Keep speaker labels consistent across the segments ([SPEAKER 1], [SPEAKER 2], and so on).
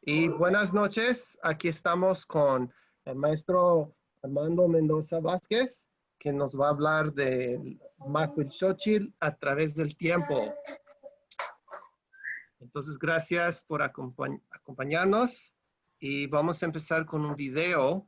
[SPEAKER 1] Y buenas noches, aquí estamos con el maestro Armando Mendoza Vázquez, que nos va a hablar de Macuilxóchitl a través del tiempo. Entonces, gracias por acompañarnos y vamos a empezar con un video.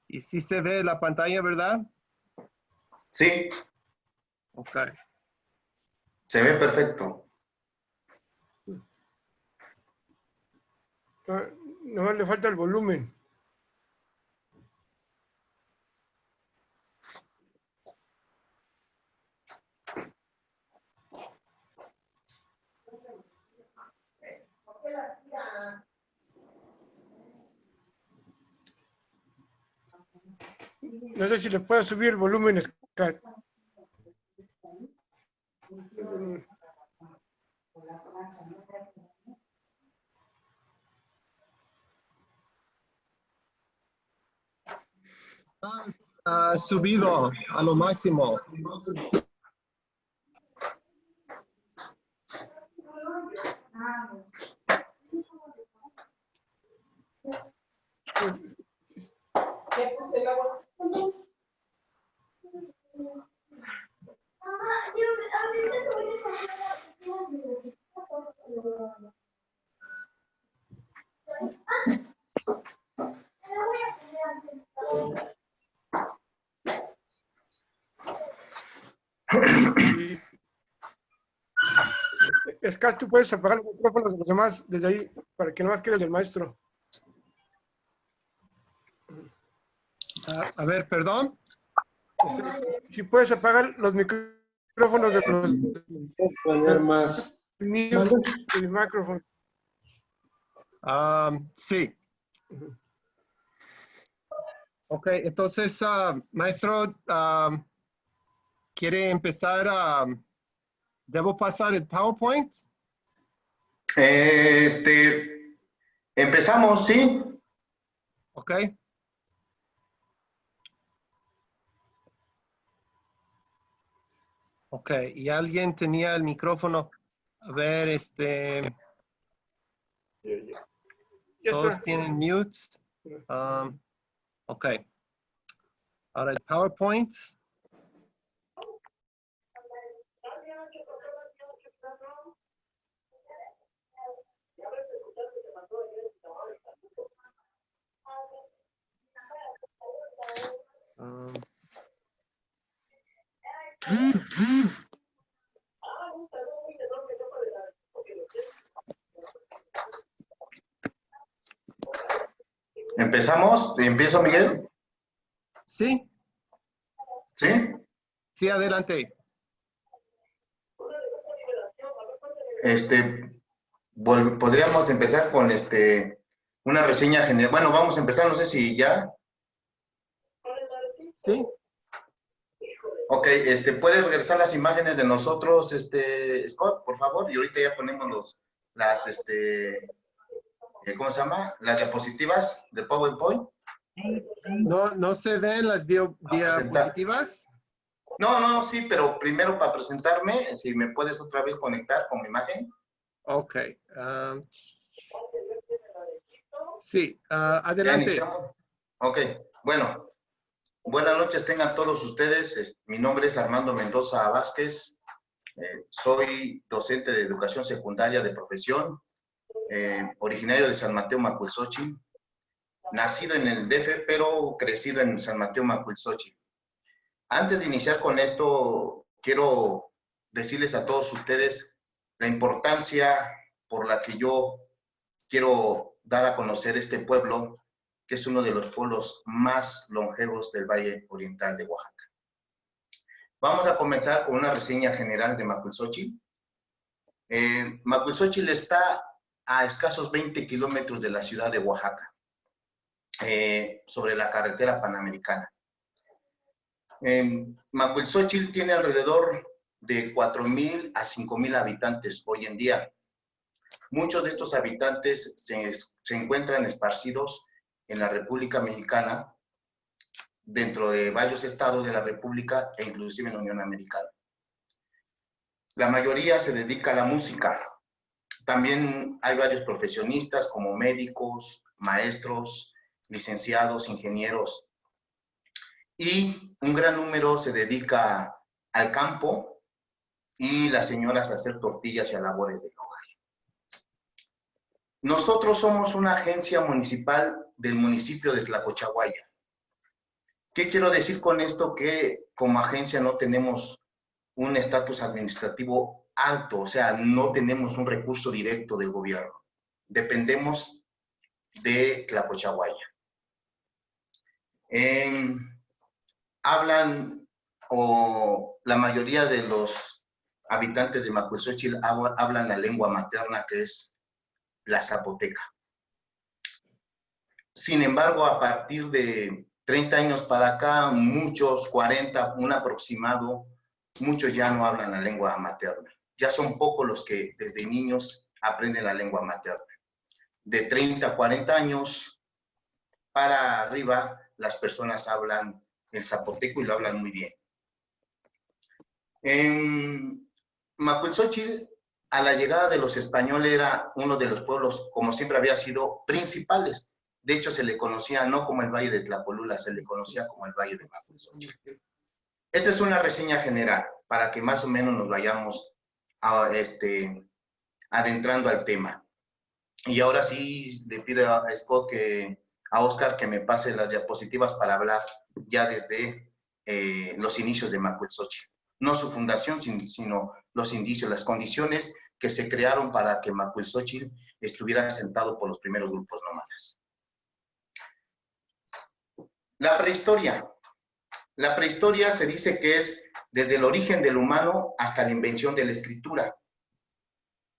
[SPEAKER 1] Y sí se ve la pantalla, ¿verdad?
[SPEAKER 2] Sí,
[SPEAKER 1] Ok.
[SPEAKER 2] se ve perfecto.
[SPEAKER 3] No le falta el volumen. No sé si le puedo subir el volumen, Scott.
[SPEAKER 1] Subido a lo máximo.
[SPEAKER 3] Scott, tú puedes apagar los micrófonos de los demás desde ahí para que no más quede el del maestro.
[SPEAKER 1] A ver, perdón.
[SPEAKER 3] Si puedes apagar los micrófonos de los
[SPEAKER 4] Poner más.
[SPEAKER 3] el micrófono.
[SPEAKER 1] Sí. Ok, entonces, maestro, ¿quiere empezar? ¿Debo pasar el PowerPoint?
[SPEAKER 2] Empezamos, ¿sí?
[SPEAKER 1] Ok. Ok, y alguien tenía el micrófono. A ver,
[SPEAKER 3] Ya
[SPEAKER 1] todos
[SPEAKER 3] está.
[SPEAKER 1] tienen mute. Ok. Ahora el PowerPoint.
[SPEAKER 2] ¿Empezamos? ¿Empiezo, Miguel?
[SPEAKER 1] Sí,
[SPEAKER 2] ¿Sí?
[SPEAKER 1] sí, adelante.
[SPEAKER 2] Podríamos empezar con una reseña general. Bueno, vamos a empezar, no sé si ya.
[SPEAKER 1] Sí.
[SPEAKER 2] Ok, ¿puede regresar las imágenes de nosotros, Scott, por favor? Y ahorita ya ponemos ¿cómo se llama? Las diapositivas de PowerPoint.
[SPEAKER 1] No se ven las diapositivas.
[SPEAKER 2] No, sí, pero primero para presentarme, si me puedes otra vez conectar con mi imagen.
[SPEAKER 1] Ok. Sí, adelante.
[SPEAKER 2] ¿Ya iniciamos? Ok, bueno. Buenas noches tengan todos ustedes. Mi nombre es Armando Mendoza Vázquez. Soy docente de educación secundaria de profesión, originario de San Mateo Macuilxóchitl, nacido en el DF, pero crecido en San Mateo Macuilxóchitl. Antes de iniciar con esto, quiero decirles a todos ustedes la importancia por la que yo quiero dar a conocer este pueblo, que es uno de los pueblos más longevos del Valle Oriental de Oaxaca. Vamos a comenzar con una reseña general de Macuilxóchitl. Macuilxóchitl está a escasos 20 kilómetros de la ciudad de Oaxaca, sobre la carretera panamericana. Macuilxóchitl tiene alrededor de 4,000 a 5,000 habitantes hoy en día. Muchos de estos habitantes se encuentran esparcidos en la República Mexicana, dentro de varios estados de la República e inclusive en la Unión Americana. La mayoría se dedica a la música. También hay varios profesionistas como médicos, maestros, licenciados, ingenieros. Y un gran número se dedica al campo y las señoras a hacer tortillas y a labores del hogar. Nosotros somos una agencia municipal del municipio de Tlacochahuaya. ¿Qué quiero decir con esto? Que como agencia no tenemos un estatus administrativo alto, o sea, no tenemos un recurso directo del gobierno. Dependemos de Tlacochahuaya. Hablan, o la mayoría de los habitantes de Macuilxóchitl hablan la lengua materna, que es la zapoteca. Sin embargo, a partir de 30 años para acá, muchos, 40, un aproximado, muchos ya no hablan la lengua materna. Ya son pocos los que desde niños aprenden la lengua materna. De 30 a 40 años para arriba, las personas hablan el zapoteco y lo hablan muy bien. En Macuilxóchitl, a la llegada de los españoles, era uno de los pueblos, como siempre había sido, principales. De hecho, se le conocía no como el Valle de Tlapolula, se le conocía como el Valle de Macuilxóchitl. Esta es una reseña general, para que más o menos nos vayamos adentrando al tema. Y ahora sí le pido a Oscar que me pase las diapositivas para hablar ya desde los inicios de Macuilxóchitl. No su fundación, sino los indicios, las condiciones que se crearon para que Macuilxóchitl estuviera asentado por los primeros grupos nómadas. La prehistoria. La prehistoria se dice que es desde el origen del humano hasta la invención de la escritura.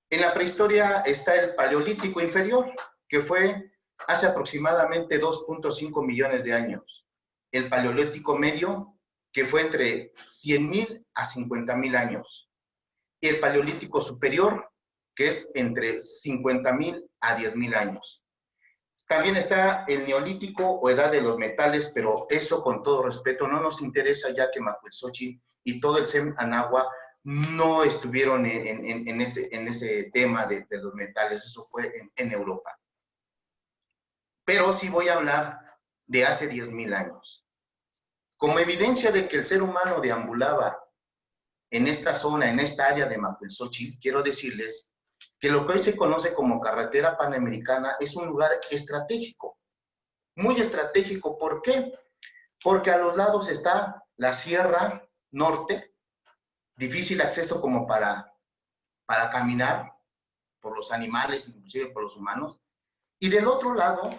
[SPEAKER 2] En la prehistoria está el Paleolítico inferior, que fue hace aproximadamente 2.5 millones de años. El Paleolítico medio, que fue entre 100.000 a 50.000 años. Y el Paleolítico superior, que es entre 50.000 a 10.000 años. También está el Neolítico o Edad de los Metales, pero eso, con todo respeto, no nos interesa, ya que Macuilxóchitl y todo el Sem Anagua no estuvieron en ese tema de los metales. Eso fue en Europa. Pero sí voy a hablar de hace 10.000 años. Como evidencia de que el ser humano deambulaba en esta zona, en esta área de Macuilxóchitl, quiero decirles que lo que hoy se conoce como Carretera Panamericana es un lugar estratégico, muy estratégico. ¿Por qué? Porque a los lados está la Sierra Norte, difícil acceso como para caminar por los animales, inclusive por los humanos, y del otro lado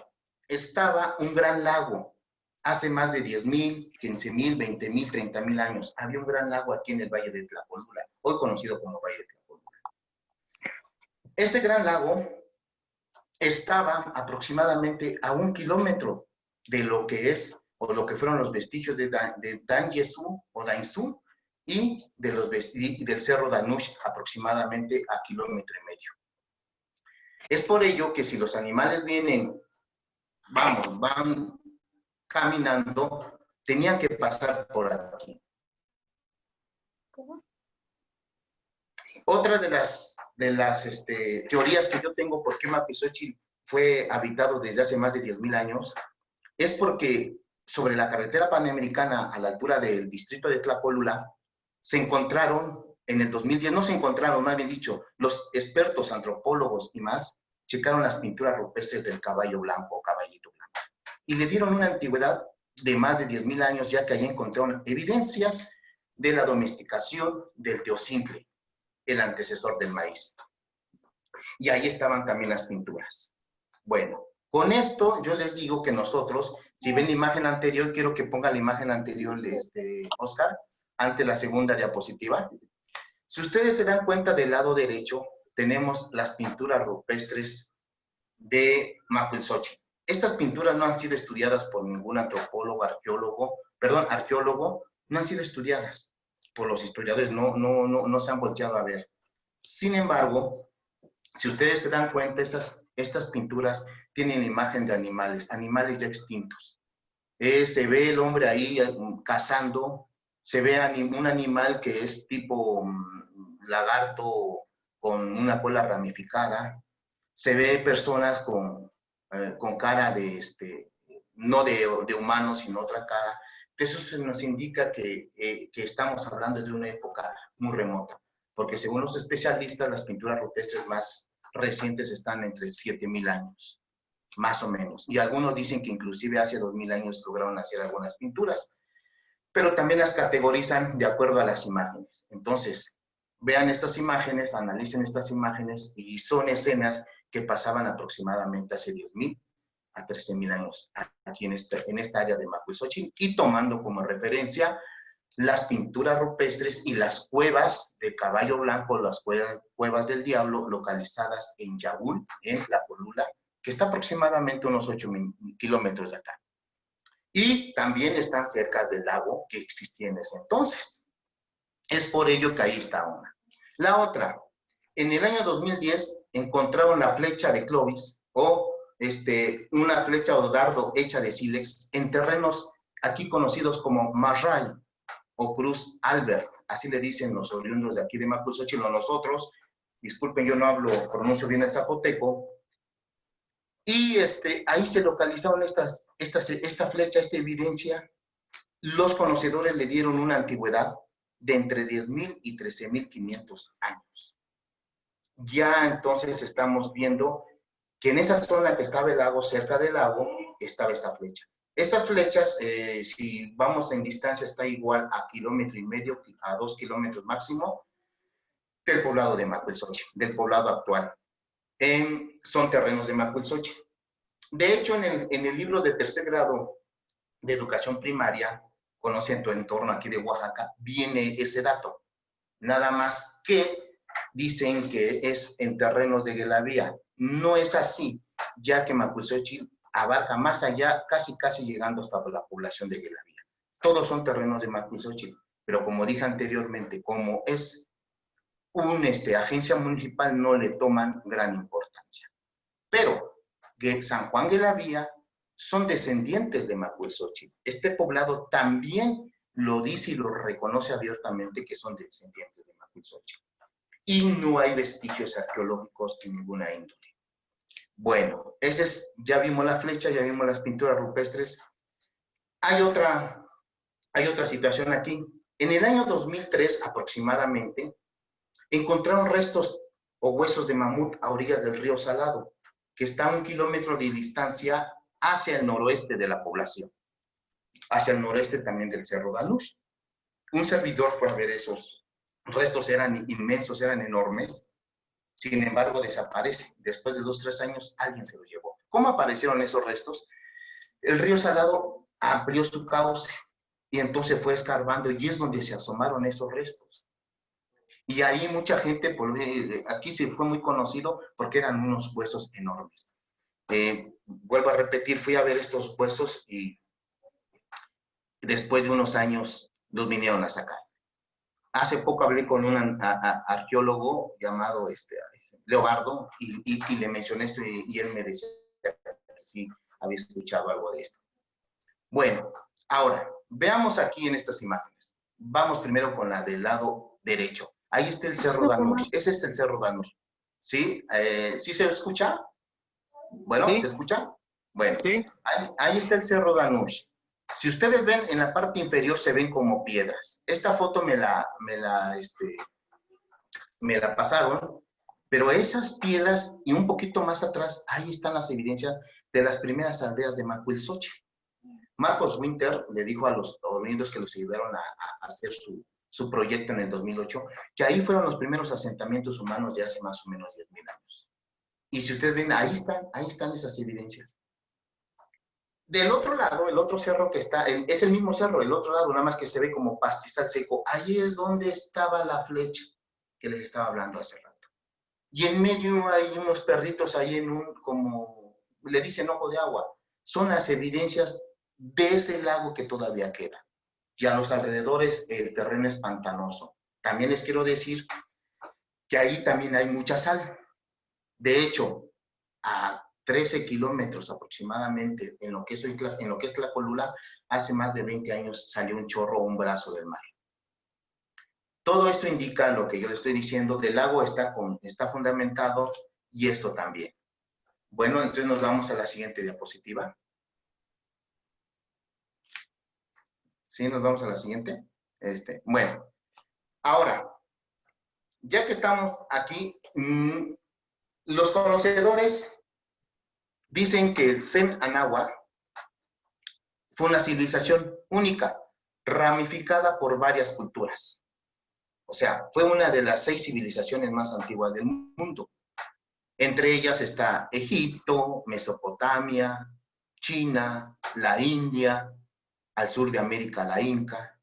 [SPEAKER 2] estaba un gran lago. Hace más de 10.000, 15.000, 20.000, 30.000 años, había un gran lago aquí en el Valle de Tlapolula, hoy conocido como Valle de Tlapolula. Ese gran lago estaba aproximadamente a 1 kilómetro de lo que es, o lo que fueron los vestigios de Danyesú o Dainzú, y del Cerro Danush, aproximadamente a 1,5 kilómetros. Es por ello que si los animales van caminando, tenían que pasar por aquí. Otra de las teorías que yo tengo por qué Macuilxóchitl fue habitado desde hace más de 10.000 años es porque sobre la carretera panamericana, a la altura del distrito de Tlapolula, se encontraron en el 2010, no se encontraron, más bien dicho, los expertos, antropólogos y más, checaron las pinturas rupestres del caballo blanco o caballito blanco, y le dieron una antigüedad de más de 10.000 años, ya que ahí encontraron evidencias de la domesticación del teocintle, el antecesor del maíz. Y ahí estaban también las pinturas. Bueno, con esto yo les digo que nosotros, si ven la imagen anterior, quiero que ponga la imagen anterior, Oscar, ante la segunda diapositiva. Si ustedes se dan cuenta, del lado derecho tenemos las pinturas rupestres de Macuilxóchitl. Estas pinturas no han sido estudiadas por ningún antropólogo, arqueólogo, no han sido estudiadas por los historiadores, no se han volteado a ver. Sin embargo, Si ustedes se dan cuenta, estas pinturas tienen imagen de animales ya extintos. Se ve el hombre ahí cazando, se ve un animal que es tipo lagarto con una cola ramificada, se ve personas con cara de, no de humano, sino otra cara. Eso nos indica que estamos hablando de una época muy remota, porque según los especialistas, las pinturas rupestres más recientes están entre 7,000 años, más o menos. Y algunos dicen que inclusive hace 2,000 años lograron hacer algunas pinturas, pero también las categorizan de acuerdo a las imágenes. Entonces, vean estas imágenes, analicen estas imágenes, y son escenas que pasaban aproximadamente hace 10,000 a 13,000 años aquí en esta área de Macuilxóchitl, y tomando como referencia las pinturas rupestres y las cuevas de Caballo Blanco, las cuevas del Diablo, localizadas en Yaúl, en La Colula, que está aproximadamente unos 8 kilómetros de acá. Y también están cerca del lago que existía en ese entonces. Es por ello que ahí está una. La otra, en el año 2010 encontraron la flecha de Clovis, o una flecha o dardo hecha de sílex en terrenos aquí conocidos como Marray o Cruz Albert, así le dicen los oriundos de aquí de Macuilxóchitl, o nosotros, disculpen, yo no pronuncio bien el zapoteco, y ahí se localizaron esta flecha, esta evidencia. Los conocedores le dieron una antigüedad de entre 10,000 y 13,500 años. Ya entonces estamos viendo que en esa zona que estaba el lago, cerca del lago, estaba esta flecha. Estas flechas, si vamos en distancia, está igual a 1,5 kilómetros, a 2 kilómetros máximo, del poblado de Macuilxóchitl, del poblado actual. Son terrenos de Macuilxóchitl. De hecho, en el libro de tercer grado de educación primaria, Conoce tu entorno aquí de Oaxaca, viene ese dato. Nada más que dicen que es en terrenos de Guelavía. No es así, ya que Macuilxóchitl abarca más allá, casi llegando hasta la población de Guelavía. Todos son terrenos de Macuilxóchitl, pero como dije anteriormente, como es una agencia municipal, no le toman gran importancia. Pero San Juan Guelavía son descendientes de Macuilxóchitl. Este poblado también lo dice y lo reconoce abiertamente que son descendientes de Macuilxóchitl. Y no hay vestigios arqueológicos de ninguna índole. Bueno, ya vimos la flecha, ya vimos las pinturas rupestres. Hay otra situación aquí. En el año 2003 aproximadamente, encontraron restos o huesos de mamut a orillas del río Salado, que está a 1 kilómetro de distancia hacia el noroeste de la población, hacia el noreste también del Cerro Danush. Un servidor fue a ver esos restos, eran inmensos, eran enormes. Sin embargo, desaparece. Después de 2 o 3 años, alguien se los llevó. ¿Cómo aparecieron esos restos? El río Salado amplió su cauce y entonces fue escarbando, y es donde se asomaron esos restos. Y ahí mucha gente, aquí se fue muy conocido porque eran unos huesos enormes. Vuelvo a repetir, fui a ver estos huesos y después de unos años los vinieron a sacar. Hace poco hablé con un arqueólogo llamado Leobardo y le mencioné esto, y él me decía que sí había escuchado algo de esto. Bueno, ahora, veamos aquí en estas imágenes. Vamos primero con la del lado derecho. Ahí está el Cerro Danush. Ese es el Cerro Danush. ¿Sí? ¿Sí se escucha? Bueno, ¿sí? ¿Se escucha? Bueno, sí. Ahí está el Cerro Danush. Si ustedes ven, en la parte inferior se ven como piedras. Esta foto me la pasaron, pero esas piedras y un poquito más atrás, ahí están las evidencias de las primeras aldeas de Macuilxóchitl. Marcos Winter le dijo a los oriundos que los ayudaron a hacer su proyecto en el 2008, que ahí fueron los primeros asentamientos humanos de hace más o menos 10,000 años. Y si ustedes ven, ahí están esas evidencias. Del otro lado, el otro cerro que está, es el mismo cerro, el otro lado, nada más que se ve como pastizal seco. Ahí es donde estaba la flecha que les estaba hablando hace rato. Y en medio hay unos perritos ahí como le dicen ojo de agua. Son las evidencias de ese lago que todavía queda. Y a los alrededores el terreno es pantanoso. También les quiero decir que ahí también hay mucha sal. De hecho, a 13 kilómetros aproximadamente en lo que es Tlacolula, hace más de 20 años salió un chorro o un brazo del mar. Todo esto indica lo que yo le estoy diciendo, del lago está fundamentado y esto también. Bueno, entonces nos vamos a la siguiente diapositiva. ¿Sí? Nos vamos a la siguiente. Bueno, ahora, ya que estamos aquí, los conocedores dicen que el Sem Anáhuac fue una civilización única, ramificada por varias culturas. O sea, fue una de las 6 civilizaciones más antiguas del mundo. Entre ellas está Egipto, Mesopotamia, China, la India, al sur de América la Inca,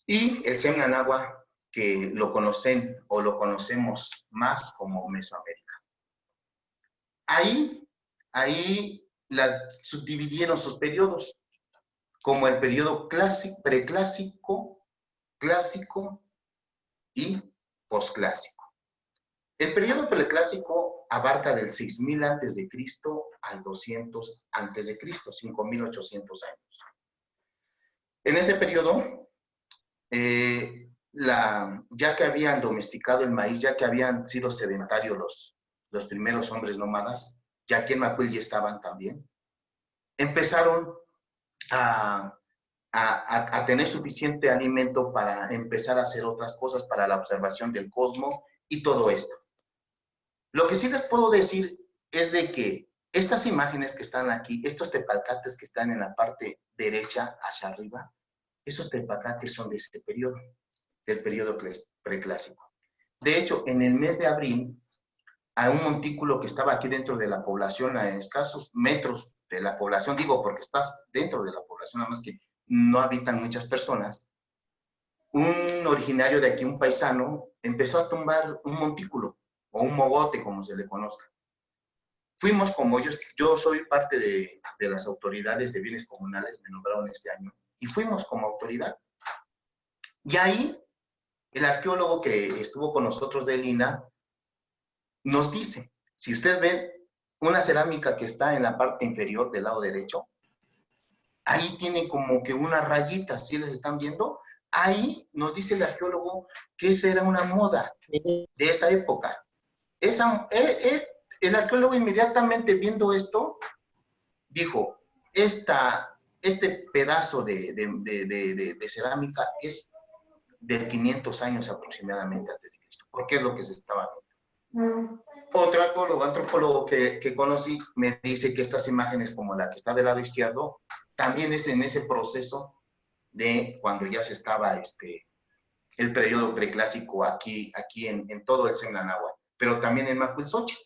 [SPEAKER 2] y el Sem Anáhuac, que lo conocen o lo conocemos más como Mesoamérica. Ahí subdividieron sus periodos, como el periodo preclásico, clásico y posclásico. El periodo preclásico abarca del 6000 a.C. al 200 a.C., 5800 años. En ese periodo, ya que habían domesticado el maíz, ya que habían sido sedentarios los primeros hombres nómadas, ya que en Macuil ya estaban también, empezaron a tener suficiente alimento para empezar a hacer otras cosas, para la observación del cosmos y todo esto. Lo que sí les puedo decir es de que estas imágenes que están aquí, estos tepalcates que están en la parte derecha hacia arriba, esos tepalcates son de ese periodo, del periodo preclásico. De hecho, en el mes de abril, a un montículo que estaba aquí dentro de la población, a escasos metros de la población, digo porque estás dentro de la población, nada más que no habitan muchas personas, un originario de aquí, un paisano, empezó a tumbar un montículo, o un mogote, como se le conozca. Fuimos como yo soy parte de las autoridades de bienes comunales, me nombraron este año, y fuimos como autoridad. Y ahí, el arqueólogo que estuvo con nosotros de Lina, nos dice, si ustedes ven una cerámica que está en la parte inferior del lado derecho, ahí tiene como que una rayita, ¿sí les están viendo? Ahí nos dice el arqueólogo que esa era una moda de esa época. El arqueólogo inmediatamente viendo esto, dijo, este pedazo de cerámica es de 500 años aproximadamente antes de Cristo, porque es lo que se estaba viendo. Otro antropólogo que conocí me dice que estas imágenes, como la que está del lado izquierdo, también es en ese proceso de cuando ya se estaba el periodo preclásico aquí en todo el Sem Anáhuac, pero también en Macuilxóchitl.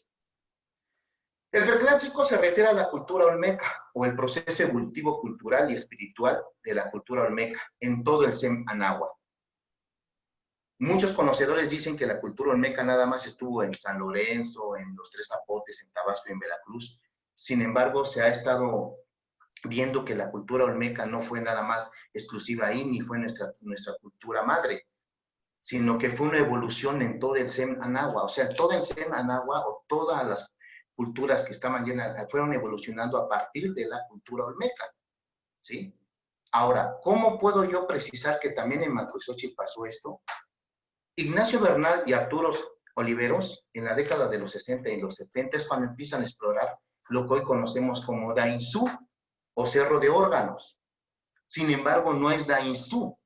[SPEAKER 2] El preclásico se refiere a la cultura olmeca o el proceso evolutivo cultural y espiritual de la cultura olmeca en todo el Sem Anáhuac. Muchos conocedores dicen que la cultura olmeca nada más estuvo en San Lorenzo, en los Tres Zapotes, en Tabasco y en Veracruz. Sin embargo, se ha estado viendo que la cultura olmeca no fue nada más exclusiva ahí, ni fue nuestra cultura madre, sino que fue una evolución en todo el Sem Anáhuac. O sea, todo el Sem Anáhuac o todas las culturas que estaban llenas fueron evolucionando a partir de la cultura olmeca, ¿sí? Ahora, ¿cómo puedo yo precisar que también en Macuilxóchitl pasó esto? Ignacio Bernal y Arturo Oliveros, en la década de los 60 y los 70, es cuando empiezan a explorar lo que hoy conocemos como Dainzú, o Cerro de Órganos. Sin embargo, no es Dainzú,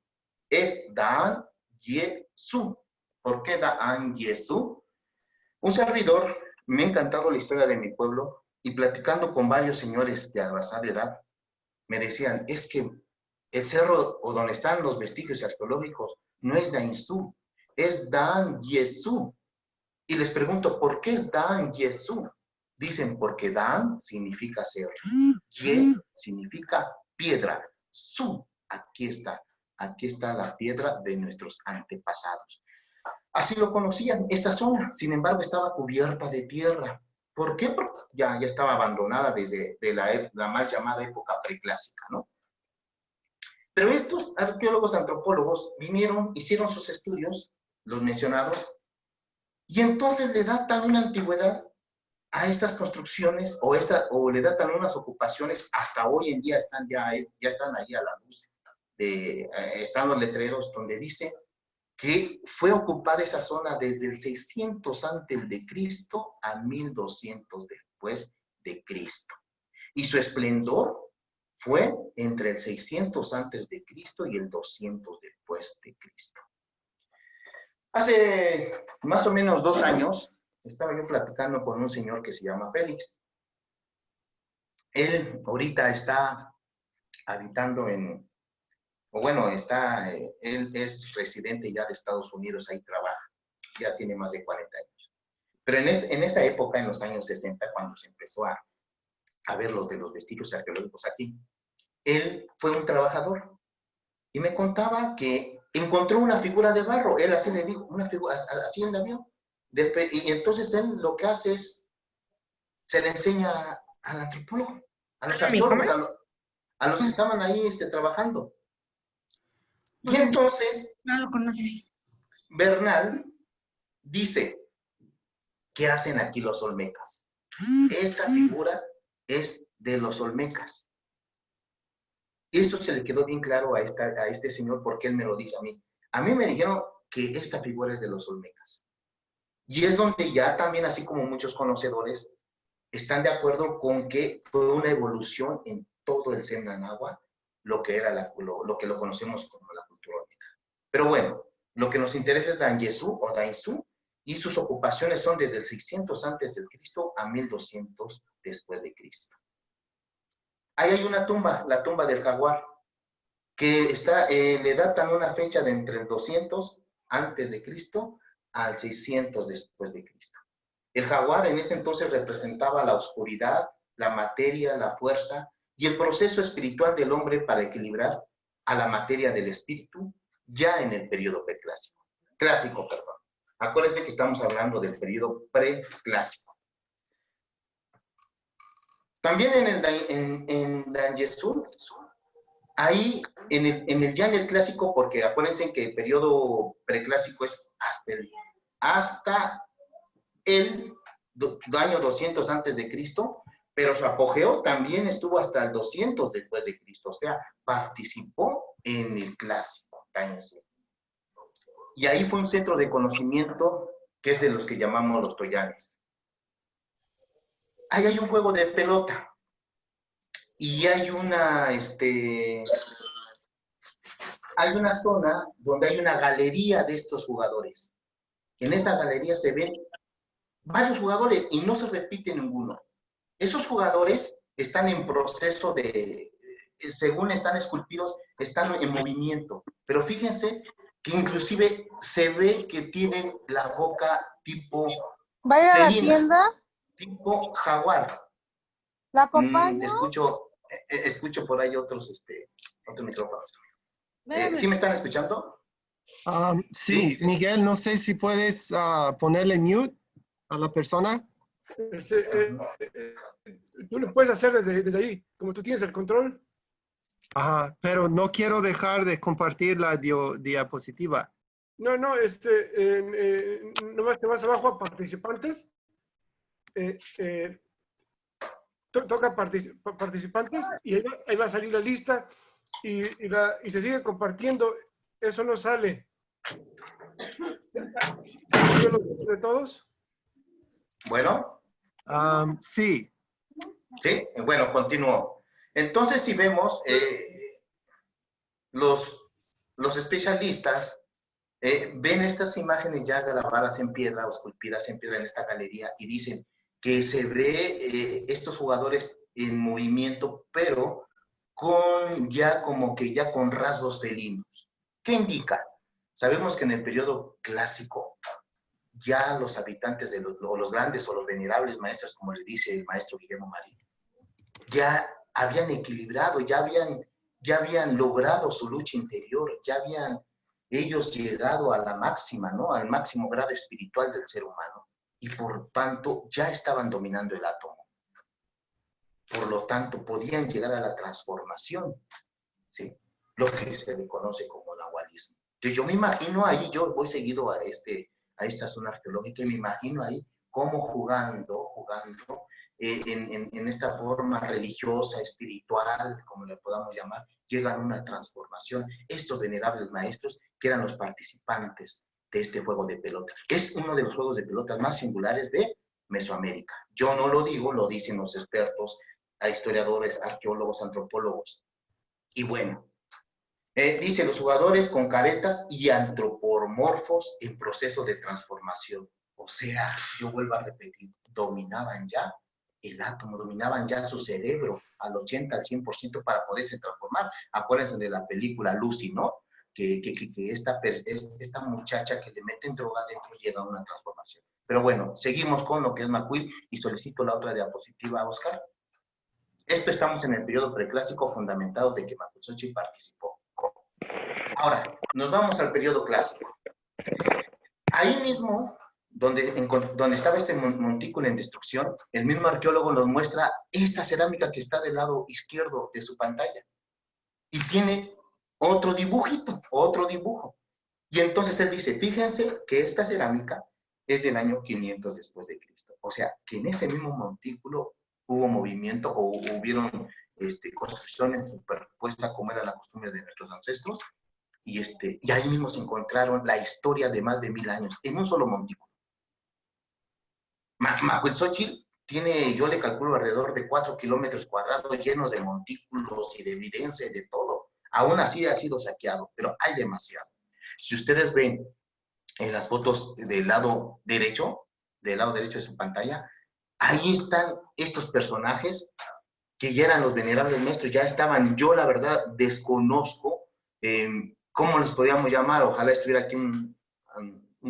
[SPEAKER 2] es Daan Yezú. ¿Por qué Daan Yezú? Un servidor, me ha encantado la historia de mi pueblo, y platicando con varios señores de avanzada edad, me decían, es que el cerro o donde están los vestigios arqueológicos no es Dainzú, es Daan Yezú. Y les pregunto, ¿por qué es Daan Yezú? Dicen, porque Dan significa cerro, Ye significa piedra, Su, aquí está la piedra de nuestros antepasados. Así lo conocían, esa zona, sin embargo, estaba cubierta de tierra. ¿Por qué? Porque ya estaba abandonada desde la mal llamada época preclásica, ¿no? Pero estos arqueólogos antropólogos vinieron, hicieron sus estudios, los mencionados, Y entonces le datan una antigüedad a estas construcciones o le datan unas ocupaciones, hasta hoy en día ya están ahí a la luz. Están los letreros donde dice que fue ocupada esa zona desde el 600 antes de Cristo a 1200 después de Cristo. Y su esplendor fue entre el 600 antes de Cristo y el 200 después de Cristo. Hace más o menos 2 años estaba yo platicando con un señor que se llama Félix. Él ahorita está habitando él es residente ya de Estados Unidos, ahí trabaja, ya tiene más de 40 años. Pero en esa época, en los años 60, cuando se empezó a ver lo de los vestigios arqueológicos aquí, él fue un trabajador y me contaba que encontró una figura de barro, él así le dijo, una figura, así él la vio, y entonces él lo que hace es, se le enseña al antropólogo, a los arqueólogos, a los que estaban ahí trabajando. Y entonces,
[SPEAKER 5] No lo conoces.
[SPEAKER 2] Bernal dice, ¿qué hacen aquí los olmecas? Esta figura es de los olmecas. Eso se le quedó bien claro a este señor porque él me lo dice a mí. A mí me dijeron que esta figura es de los olmecas. Y es donde ya también, así como muchos conocedores, están de acuerdo con que fue una evolución en todo el Semnanagua, lo que lo conocemos como la cultura olmeca. Pero bueno, lo que nos interesa es Danyesú o Dainzú, y sus ocupaciones son desde el 600 antes de Cristo a 1200 después de Cristo. Ahí hay una tumba, la tumba del jaguar, que le datan una fecha de entre el 200 antes de Cristo al 600 después de Cristo. El jaguar en ese entonces representaba la oscuridad, la materia, la fuerza y el proceso espiritual del hombre para equilibrar a la materia del espíritu ya en el periodo preclásico. Acuérdense que estamos hablando del periodo preclásico. También en Danyesú, ahí en el clásico, porque acuérdense que el periodo preclásico es hasta el año 200 antes de Cristo, pero su apogeo también estuvo hasta el 200 después de Cristo, o sea, participó en el clásico. Y ahí fue un centro de conocimiento que es de los que llamamos los toyanes. Ahí hay un juego de pelota y hay una zona donde hay una galería de estos jugadores. En esa galería se ven varios jugadores y no se repite ninguno. Esos jugadores están en proceso según están esculpidos, están en movimiento. Pero fíjense que inclusive se ve que tienen la boca tipo
[SPEAKER 6] ¿Va a ir a la
[SPEAKER 2] felina,
[SPEAKER 6] tienda?
[SPEAKER 2] tipo jaguar.
[SPEAKER 6] ¿La acompaño?
[SPEAKER 2] Escucho por ahí otros micrófonos.
[SPEAKER 6] Espérame.
[SPEAKER 2] ¿Sí me están escuchando?
[SPEAKER 1] Sí, Miguel, no sé si puedes ponerle mute a la persona.
[SPEAKER 3] Tú lo puedes hacer desde ahí, como tú tienes el control.
[SPEAKER 1] Ajá, pero no quiero dejar de compartir la diapositiva.
[SPEAKER 3] No, nomás te vas abajo a participantes. Toca participantes y ahí va a salir la lista y se sigue compartiendo. Eso no sale. ¿De todos?
[SPEAKER 2] Bueno.
[SPEAKER 1] Sí.
[SPEAKER 2] Sí, bueno, continúo. Entonces, si vemos, los especialistas ven estas imágenes ya grabadas en piedra o esculpidas en piedra en esta galería y dicen que se ve estos jugadores en movimiento, pero ya con rasgos felinos. ¿Qué indica? Sabemos que en el periodo clásico ya los habitantes los grandes o los venerables maestros, como le dice el maestro Guillermo Marín, ya habían equilibrado, ya habían logrado su lucha interior, ya habían ellos llegado a la máxima, ¿no? Al máximo grado espiritual del ser humano y por tanto ya estaban dominando el átomo. Por lo tanto, podían llegar a la transformación, ¿sí? Lo que se le conoce como nahualismo. Entonces, yo me imagino ahí, yo voy seguido a a esta zona arqueológica y me imagino ahí cómo jugando en esta forma religiosa, espiritual, como le podamos llamar, llegan a una transformación. Estos venerables maestros que eran los participantes de este juego de pelota. Es uno de los juegos de pelotas más singulares de Mesoamérica. Yo no lo digo, lo dicen los expertos, a historiadores, arqueólogos, antropólogos. Y bueno, dice los jugadores con caretas y antropomorfos en proceso de transformación. O sea, yo vuelvo a repetir, dominaban ya el átomo, dominaban ya su cerebro al 80, al 100% para poderse transformar. Acuérdense de la película Lucy, ¿no? Que esta muchacha que le meten droga dentro llega a una transformación. Pero bueno, seguimos con lo que es Macuil y solicito la otra diapositiva a Oscar. Esto estamos en el periodo preclásico fundamentado de que Macuilxóchitl participó. Ahora, nos vamos al periodo clásico. Ahí mismo, donde estaba este montículo en destrucción, el mismo arqueólogo nos muestra esta cerámica que está del lado izquierdo de su pantalla. Y tiene otro dibujito, otro dibujo. Y entonces él dice, fíjense que esta cerámica es del año 500 después de Cristo. O sea, que en ese mismo montículo hubo movimiento o hubieron construcciones superpuestas como era la costumbre de nuestros ancestros. Y ahí mismo se encontraron la historia de más de 1000 años en un solo montículo. Macuilxóchitl tiene, yo le calculo, alrededor de 4 kilómetros cuadrados llenos de montículos y de evidencia y de todo. Aún así ha sido saqueado, pero hay demasiado. Si ustedes ven en las fotos del lado derecho de su pantalla, ahí están estos personajes que ya eran los venerables maestros, ya estaban. Yo la verdad desconozco cómo les podríamos llamar, ojalá estuviera aquí un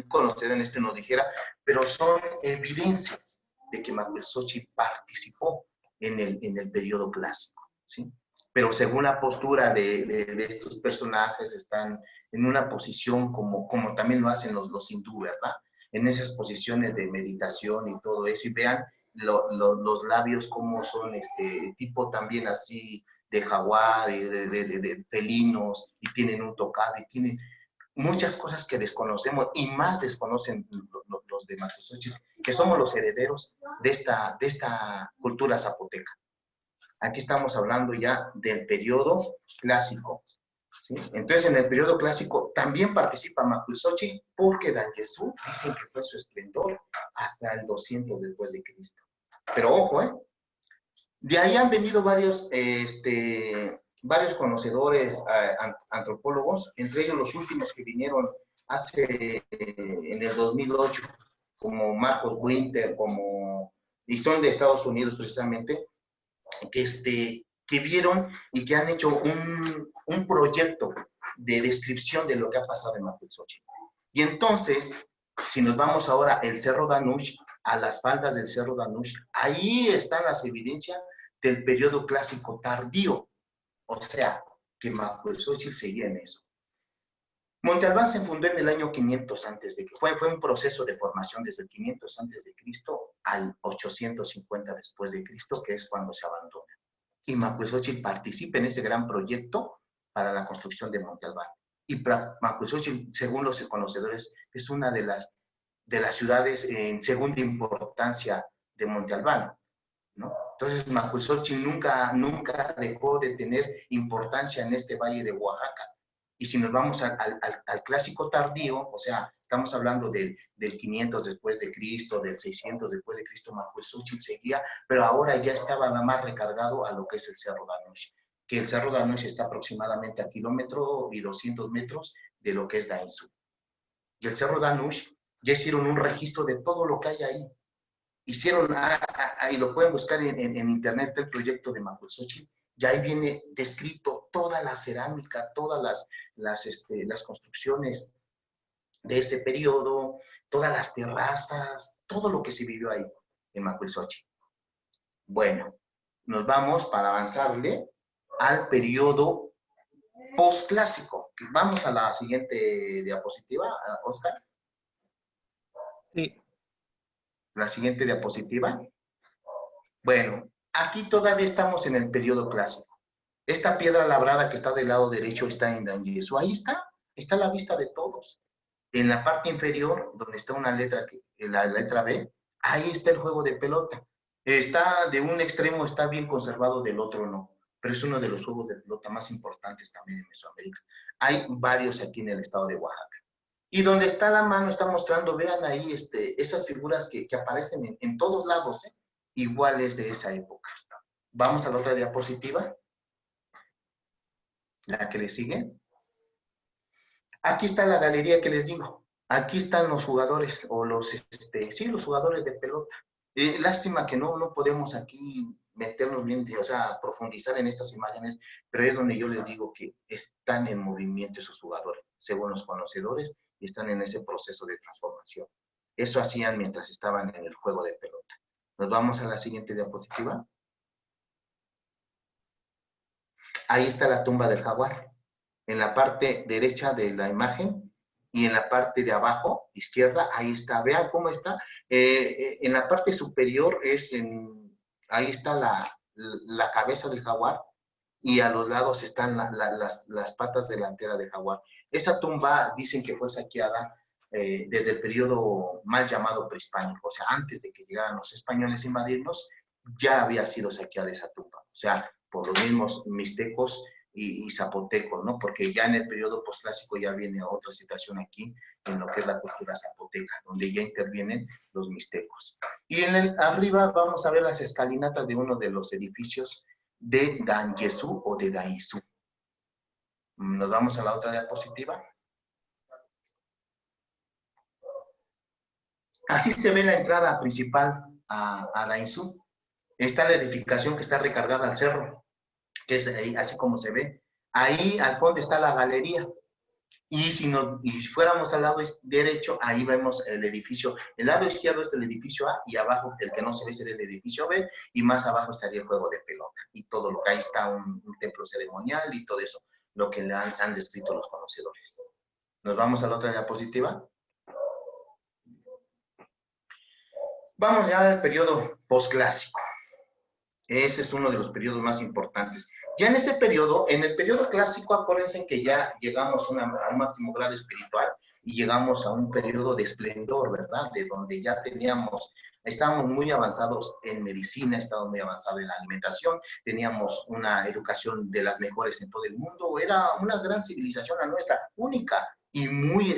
[SPEAKER 2] conocedor en esto y nos dijera, pero son evidencias de que Macuilxóchitl participó en el periodo clásico, ¿sí? Pero según la postura de estos personajes, están en una posición como también lo hacen los hindú, ¿verdad? En esas posiciones de meditación y todo eso, y vean los labios como son tipo también así de jaguar y de felinos, y tienen un tocado, y tienen muchas cosas que desconocemos, y más desconocen los de Macuilxóchitl, que somos los herederos de esta cultura zapoteca. Aquí estamos hablando ya del periodo clásico, ¿sí? Entonces, en el periodo clásico también participa Macuilxóchitl, porque Danyesú dicen que fue su esplendor hasta el 200 después de Cristo. Pero ojo, de ahí han venido varios conocedores, antropólogos, entre ellos los últimos que vinieron en el 2008, como Marcos Winter, y son de Estados Unidos precisamente, que vieron y que han hecho un proyecto de descripción de lo que ha pasado en Macuilxóchitl. Y entonces, si nos vamos ahora al Cerro Danush, a las faldas del Cerro Danush, ahí están las evidencias del periodo clásico tardío. O sea, que Macuilxóchitl seguía en eso. Monte Albán se fundó en el año 500 antes de que fue un proceso de formación desde el 500 antes de Cristo al 850 después de Cristo, que es cuando se abandona. Y Macuilxóchitl participa en ese gran proyecto para la construcción de Monte Albán. Y Macuilxóchitl, según los conocedores, es una de las ciudades en segunda importancia de Monte Albán, ¿no? Entonces, Macuilxóchitl nunca dejó de tener importancia en este valle de Oaxaca. Y si nos vamos al clásico tardío, o sea, estamos hablando del 500 después de Cristo, del 600 después de Cristo, Macuilxóchitl seguía, pero ahora ya estaba nada más recargado a lo que es el Cerro Danush, que el Cerro Danush está aproximadamente a 1.200 metros de lo que es Dainzú. Y el Cerro Danush ya hicieron un registro de todo lo que hay ahí. Hicieron, y lo pueden buscar en internet, el proyecto de Macuilxóchitl, y ahí viene descrito toda la cerámica, todas las construcciones de ese periodo, todas las terrazas, todo lo que se vivió ahí en Macuilxóchitl. Bueno, nos vamos para avanzarle al periodo postclásico. Vamos a la siguiente diapositiva, Oscar.
[SPEAKER 1] Sí.
[SPEAKER 2] La siguiente diapositiva. Bueno, aquí todavía estamos en el periodo clásico. Esta piedra labrada que está del lado derecho está en Danyesú. Ahí está a la vista de todos. en la parte inferior, donde está una letra, la letra B, ahí está el juego de pelota. Está de un extremo, está bien conservado, del otro no. Pero es uno de los juegos de pelota más importantes también en Mesoamérica. Hay varios aquí en el estado de Oaxaca. Y donde está la mano está mostrando, vean ahí esas figuras que aparecen en todos lados, iguales de esa época. Vamos a la otra diapositiva, la que le sigue. Aquí está la galería que les digo. Aquí están los jugadores, o los jugadores de pelota. Lástima que no podemos aquí meternos bien, o sea, profundizar en estas imágenes, pero es donde yo les digo que están en movimiento esos jugadores, según los conocedores, y están en ese proceso de transformación. Eso hacían mientras estaban en el juego de pelota. Nos vamos a la siguiente diapositiva. Ahí está la tumba del jaguar. En la parte derecha de la imagen y en la parte de abajo, izquierda, ahí está. Vean cómo está. En la parte superior ahí está la cabeza del jaguar y a los lados están las patas delanteras del jaguar. Esa tumba dicen que fue saqueada desde el periodo mal llamado prehispánico, o sea, antes de que llegaran los españoles a invadirnos, ya había sido saqueada esa tumba, o sea, por los mismos mixtecos y zapotecos, ¿no? Porque ya en el periodo postclásico ya viene otra situación aquí, en lo que es la cultura zapoteca, donde ya intervienen los mixtecos. Y arriba vamos a ver las escalinatas de uno de los edificios de Danyesú o de Daizú. Nos vamos a la otra diapositiva. Así se ve la entrada principal a Daizú. Está la edificación que está recargada al cerro, que es ahí, así como se ve. Ahí al fondo está la galería. Y si fuéramos al lado derecho, ahí vemos el edificio. El lado izquierdo es el edificio A y abajo, el que no se ve, es el edificio B, y más abajo estaría el juego de pelota. Y todo lo que ahí está, un templo ceremonial y todo eso, lo que le han descrito los conocedores. Nos vamos a la otra diapositiva. Vamos ya al periodo posclásico. Ese es uno de los periodos más importantes. Ya en ese periodo, en el periodo clásico, acuérdense que ya llegamos a un máximo grado espiritual y llegamos a un periodo de esplendor, ¿verdad? De donde ya estábamos muy avanzados en medicina, estábamos muy avanzados en la alimentación, teníamos una educación de las mejores en todo el mundo, era una gran civilización la nuestra, única y muy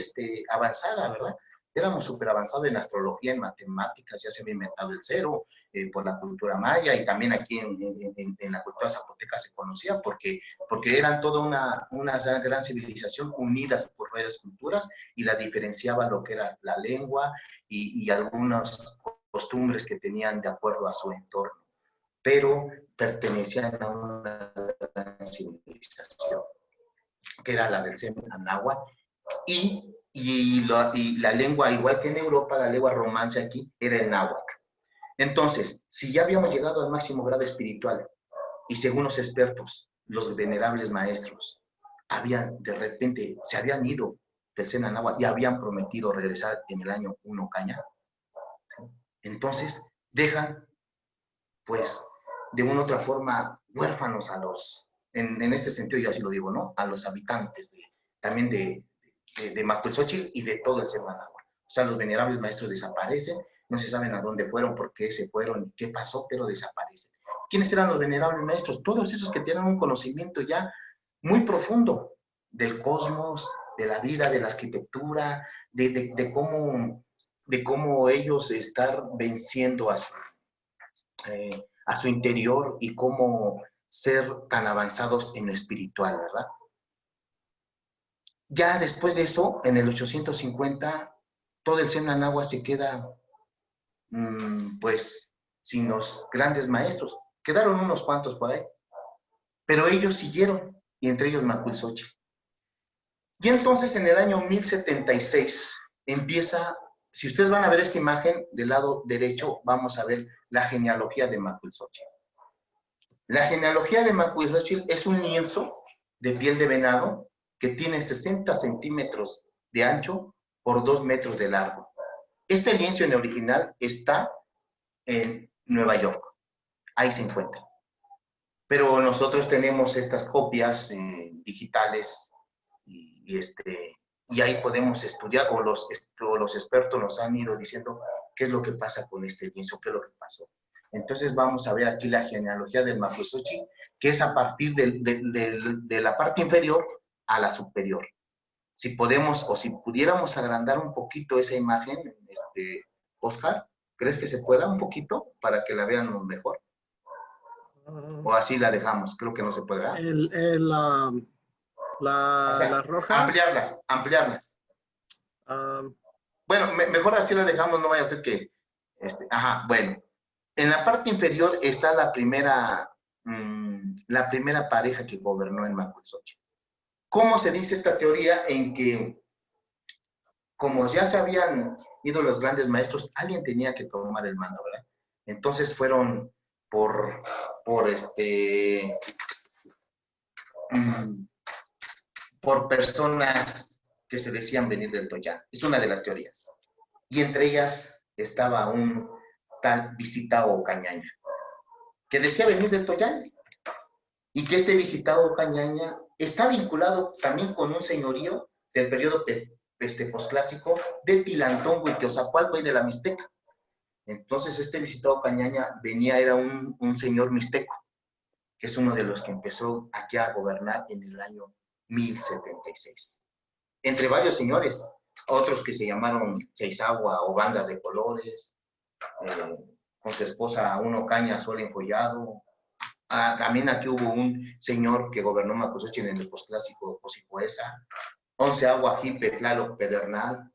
[SPEAKER 2] avanzada, ¿verdad? Éramos súper avanzados en astrología, en matemáticas, ya se había inventado el cero, por la cultura maya, y también aquí en la cultura zapoteca se conocía, porque eran toda una gran civilización unidas por varias culturas, y las diferenciaba lo que era la lengua y algunas costumbres que tenían de acuerdo a su entorno, pero pertenecían a una gran civilización, que era la del Anáhuac, y la lengua, igual que en Europa, la lengua romance aquí era el náhuatl. Entonces, si ya habíamos llegado al máximo grado espiritual, y según los expertos, los venerables maestros, de repente, se habían ido del Senanáhuatl y habían prometido regresar en el año 1 Caña, entonces dejan, pues, de una u otra forma, huérfanos en este sentido yo así lo digo, ¿no? A los habitantes también de Macuilxóchitl y de todo el Senanáhuatl. O sea, los venerables maestros desaparecen, no se saben a dónde fueron, por qué se fueron, qué pasó, pero desaparecen. ¿Quiénes eran los venerables maestros? Todos esos que tienen un conocimiento ya muy profundo del cosmos, de la vida, de la arquitectura, de cómo ellos están venciendo a su interior y cómo ser tan avanzados en lo espiritual, ¿verdad? Ya después de eso, en el 850, todo el Senanáhuatl se queda pues sin los grandes maestros. Quedaron unos cuantos por ahí, pero ellos siguieron, y entre ellos Macuilxóchitl. Y entonces en el año 1076 empieza, si ustedes van a ver esta imagen del lado derecho, vamos a ver la genealogía de Macuilxóchitl. La genealogía de Macuilxóchitl es un lienzo de piel de venado que tiene 60 centímetros de ancho por 2 metros de largo. Este lienzo en el original está en Nueva York. Ahí se encuentra. Pero nosotros tenemos estas copias digitales y y ahí podemos estudiar, o los expertos nos han ido diciendo qué es lo que pasa con este lienzo, qué es lo que pasó. Entonces vamos a ver aquí la genealogía del Macuilxóchitl, que es a partir de la parte inferior a la superior. Si podemos, o si pudiéramos agrandar un poquito esa imagen, Oscar, ¿crees que se pueda un poquito para que la vean mejor? O así la dejamos, creo que no se podrá. O sea,
[SPEAKER 1] la roja.
[SPEAKER 2] ampliarlas. Bueno, mejor así la dejamos, no vaya a ser que, ajá, bueno. En la parte inferior está la primera pareja que gobernó en Macuilxóchitl. ¿Cómo se dice esta teoría? En que, como ya se habían ido los grandes maestros, alguien tenía que tomar el mando, ¿verdad? Entonces fueron por personas que se decían venir del Toyán. Es una de las teorías. Y entre ellas estaba un tal Visitao Ocañaña, que decía venir del Toyán. Y que este Visitao Ocañaña está vinculado también con un señorío del periodo posclásico de Tilantongo y Teozacualco y de la Mixteca. Entonces este Visitao Ocañaña era un señor mixteco, que es uno de los que empezó aquí a gobernar en el año 1076. Entre varios señores, otros que se llamaron Seisagua o Bandas de Colores, con su esposa Uno Caña Sol Enjollado. También aquí hubo un señor que gobernó Macuilxóchitl en el posclásico Cosicoesa, 11 Agua Jipe Tlaloc Pedernal.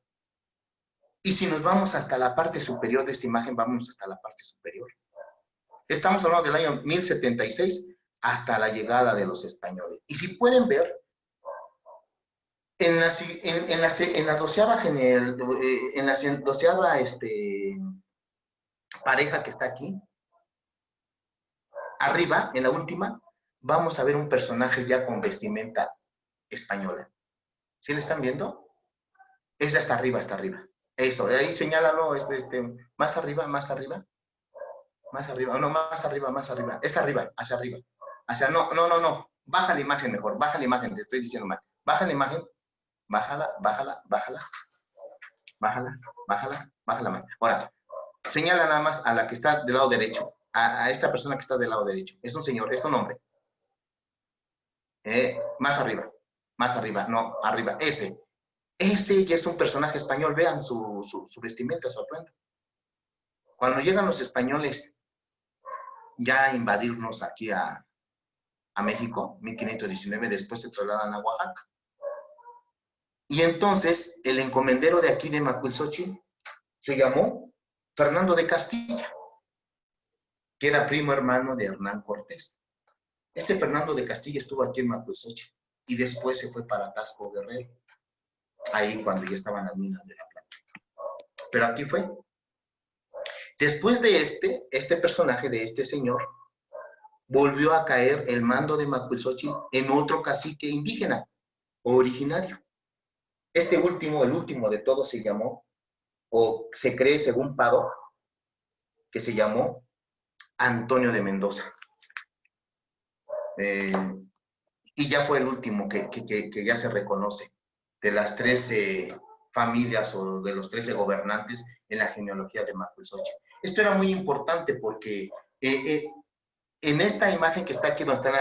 [SPEAKER 2] Y si nos vamos hasta la parte superior de esta imagen, vamos hasta la parte superior. Estamos hablando del año 1076 hasta la llegada de los españoles. Y si pueden ver, en la doceava pareja que está aquí, arriba, en la última, vamos a ver un personaje ya con vestimenta española. ¿Sí le están viendo? Es de hasta arriba, hasta arriba. Eso, ahí señálalo, más arriba, más arriba. Más arriba, no, más arriba, más arriba. Es arriba, hacia arriba. No. Baja la imagen mejor, baja la imagen, te estoy diciendo mal. Baja la imagen, bájala. Bájala. Ahora, señala nada más a la que está del lado derecho. A esta persona que está del lado derecho. Es un señor, es un hombre. Más arriba, no, arriba, ese ya es un personaje español, vean su vestimenta, su atuendo. Cuando llegan los españoles ya a invadirnos aquí a México, 1519, después se trasladan a Oaxaca. Y entonces el encomendero de aquí de Macuilxóchitl se llamó Fernando de Castilla, que era primo hermano de Hernán Cortés. Este Fernando de Castilla estuvo aquí en Macuilxóchitl y después se fue para Tasco Guerrero, ahí cuando ya estaban las minas de la plata. Pero aquí fue. Después de este personaje, de este señor, volvió a caer el mando de Macuilxóchitl en otro cacique indígena, originario. Este último, el último de todos, se llamó, o se cree según Pado, que se llamó Antonio de Mendoza. Y ya fue el último que ya se reconoce de las 13 familias o de los 13 gobernantes en la genealogía de Macuilxóchitl. Esto era muy importante porque en esta imagen que está aquí, donde están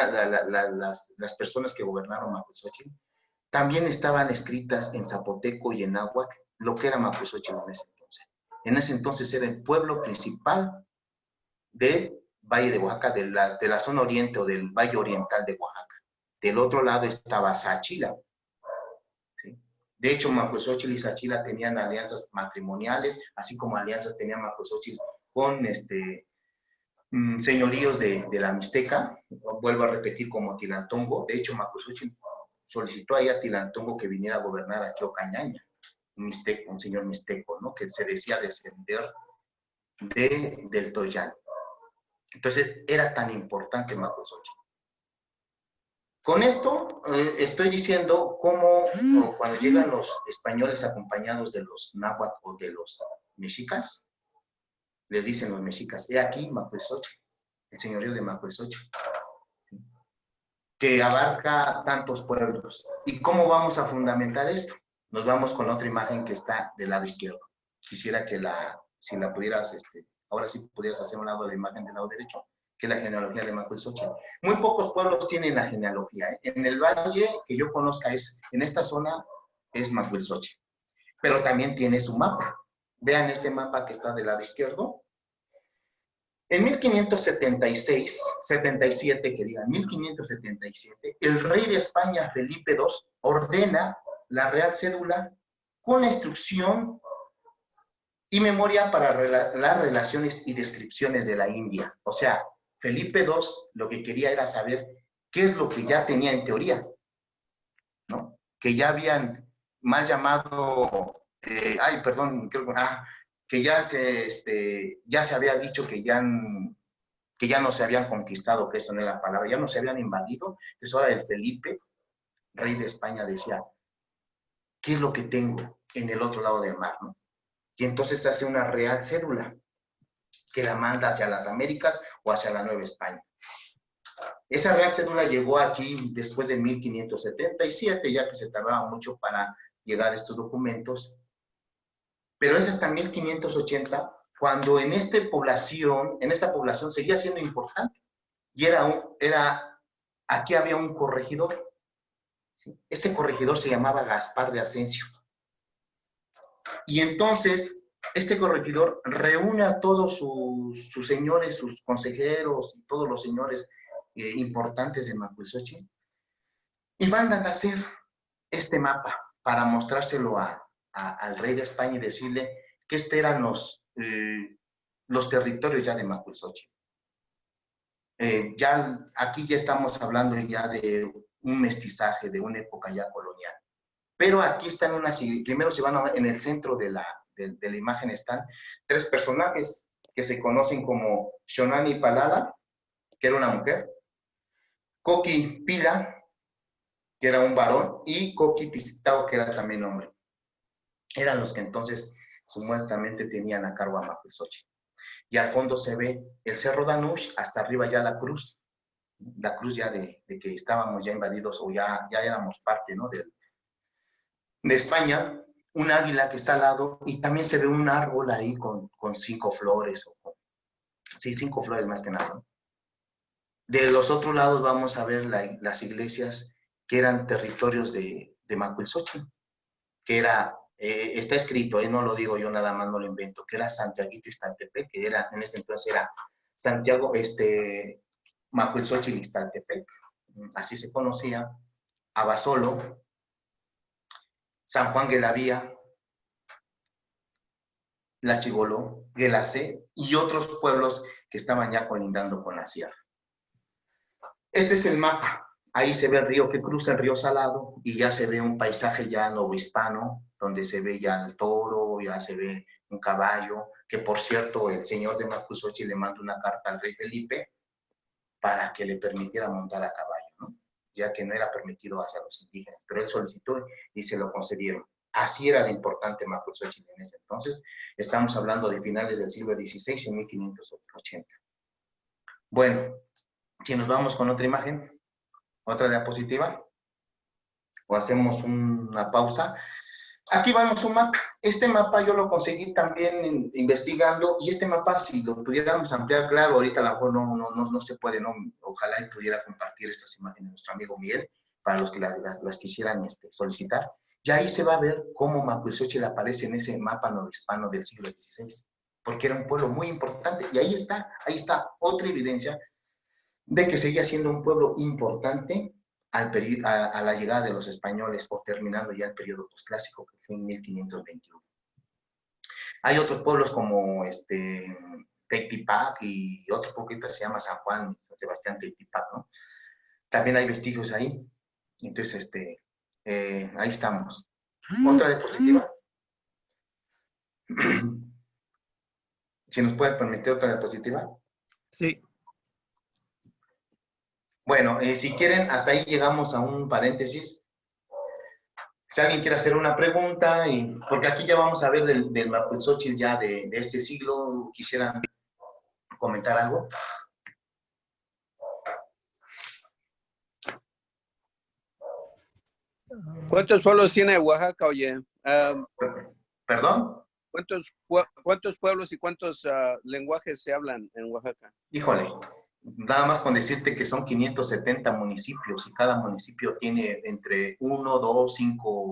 [SPEAKER 2] las personas que gobernaron Macuilxóchitl, también estaban escritas en zapoteco y en náhuatl lo que era Macuilxóchitl en ese entonces. En ese entonces era el pueblo principal del Valle de Oaxaca, de la zona oriente o del Valle Oriental de Oaxaca. Del otro lado estaba Sáchila. ¿Sí? De hecho, Macuilxóchitl y Sáchila tenían alianzas matrimoniales, así como alianzas tenía Macuilxóchitl con señoríos de la Mixteca. Vuelvo a repetir, como Tilantongo. De hecho, Macuilxóchitl solicitó ahí a Tilantongo que viniera a gobernar aquí Ocañaña, un señor mixteco, ¿no? Que se decía descender del Toyán. Entonces, era tan importante Macuilxóchitl. Con esto estoy diciendo cómo cuando llegan los españoles acompañados de los náhuatl o de los mexicas, les dicen los mexicas, he aquí Macuilxóchitl, el señorío de Macuilxóchitl, que abarca tantos pueblos. ¿Y cómo vamos a fundamentar esto? nos vamos con otra imagen que está del lado izquierdo. Quisiera que si la pudieras, ahora sí pudieras hacer un lado de la imagen del lado derecho, que es la genealogía de Macuilxóchitl. Muy pocos pueblos tienen la genealogía, ¿eh? En el valle que yo conozca en esta zona es Macuilxóchitl, pero también tiene su mapa. Vean este mapa que está del lado izquierdo. En 1576, 77, que digan, 1577, el rey de España, Felipe II, ordena la Real Cédula con la instrucción y memoria para las relaciones y descripciones de la India. O sea, Felipe II lo que quería era saber qué es lo que ya tenía en teoría, ¿no? Que ya habían mal llamado, que ya se había dicho que ya no se habían conquistado, que eso no era la palabra, ya no se habían invadido. Entonces ahora el Felipe, rey de España, decía, ¿qué es lo que tengo en el otro lado del mar, ¿no? Y entonces hace una real cédula que la manda hacia las Américas o hacia la Nueva España. Esa real cédula llegó aquí después de 1577, ya que se tardaba mucho para llegar a estos documentos, pero es hasta 1580 cuando en esta población seguía siendo importante. Y aquí había un corregidor. ¿Sí? Ese corregidor se llamaba Gaspar de Asensio. Y entonces, este corregidor reúne a todos sus señores, sus consejeros, todos los señores importantes de Macuilxóchitl, y mandan a hacer este mapa para mostrárselo al rey de España y decirle que eran los territorios ya de Macuilxóchitl. Aquí ya estamos hablando ya de un mestizaje, de una época ya colonial. Pero aquí están primero se van a ver en el centro de la imagen están tres personajes que se conocen como Shonani Palala, que era una mujer, Coqui Pila, que era un varón, y Coqui Pisitao, que era también hombre. Eran los que entonces supuestamente tenían a cargo a Macuilxóchitl. Y al fondo se ve el Cerro Danush, hasta arriba ya la cruz ya de que estábamos ya invadidos o ya éramos parte, ¿no?, de España, un águila que está al lado, y también se ve un árbol ahí con 5 flores, 5 flores más que nada, ¿no? De los otros lados vamos a ver las iglesias que eran territorios de Macuilxóchitl, que está escrito, no lo digo yo nada más, no lo invento, que era Santiaguito Ixtaltepec, que en ese entonces era Santiago, Macuilxóchitl Ixtaltepec, así se conocía, Abasolo, San Juan Guelavía, La Chigoló, Guelacé y otros pueblos que estaban ya colindando con la sierra. Este es el mapa. Ahí se ve el río que cruza, el río Salado, y ya se ve un paisaje ya novohispano, donde se ve ya el toro, ya se ve un caballo, que por cierto el señor de Macuilxóchitl le manda una carta al rey Felipe para que le permitiera montar a caballo, ¿no?, ya que no era permitido hacia los indígenas, pero él solicitó y se lo concedieron. Así era de importante Macuilxóchitl en ese entonces. Estamos hablando de finales del siglo XVI, en 1580. Bueno, si nos vamos con otra imagen, otra diapositiva, o hacemos una pausa. Aquí vamos un mapa. Este mapa yo lo conseguí también investigando, y este mapa, si lo pudiéramos ampliar, claro, ahorita a lo mejor no se puede, ¿no? Ojalá y pudiera compartir estas imágenes nuestro amigo Miguel, para los que las quisieran solicitar. Y ahí se va a ver cómo Macuilxóchitl aparece en ese mapa novohispano del siglo XVI, porque era un pueblo muy importante, y ahí está otra evidencia de que seguía siendo un pueblo importante a la llegada de los españoles, o terminando ya el periodo posclásico, que fue en 1521. Hay otros pueblos como Teitipac y otro poquito se llama San Juan, San Sebastián Teitipac, ¿no? También hay vestigios ahí. Entonces, ahí estamos. Otra diapositiva. Si nos puede permitir otra diapositiva.
[SPEAKER 1] Sí.
[SPEAKER 2] Bueno, si quieren, hasta ahí llegamos a un paréntesis. Si alguien quiere hacer una pregunta, porque aquí ya vamos a ver del Macuilxóchitl ya de este siglo, ¿quisieran comentar algo?
[SPEAKER 5] ¿Cuántos pueblos tiene Oaxaca, oye?
[SPEAKER 2] ¿Perdón?
[SPEAKER 5] ¿Cuántos pueblos y cuántos lenguajes se hablan en Oaxaca?
[SPEAKER 2] Híjole, nada más con decirte que son 570 municipios y cada municipio tiene entre 1, 2, 5